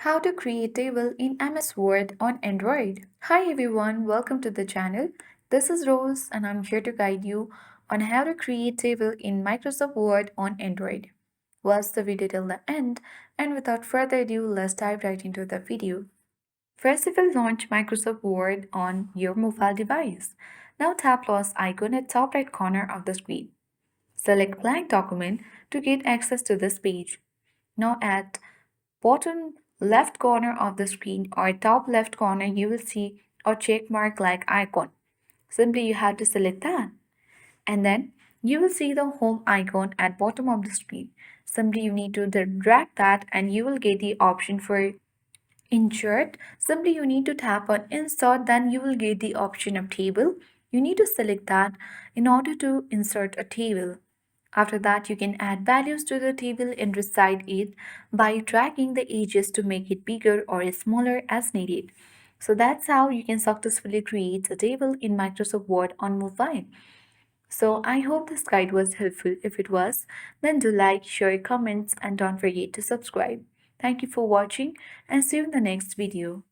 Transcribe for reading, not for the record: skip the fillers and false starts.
How to create table in MS Word on Android. Hi everyone, welcome to the channel. This is Rose and I'm here to guide you on how to create table in Microsoft Word on Android. Watch the video till the end and without further ado, let's dive right into the video. First, you will launch Microsoft Word on your mobile device. Now tap plus icon at top right corner of the screen. Select blank document to get access to this page. Now at bottom left corner of the screen or top left corner you will see a check mark like icon. Simply you have to select that and then you will see the home icon at bottom of the screen. Simply you need to drag that and you will get the option for insert. Simply you need to tap on insert, then you will get the option of table. You need to select that in order to insert a table. After that, you can add values to the table and reside it by dragging the edges to make it bigger or smaller as needed. So that's how you can successfully create a table in Microsoft Word on mobile. So I hope this guide was helpful. If it was, then do like, share, comments, and don't forget to subscribe. Thank you for watching and see you in the next video.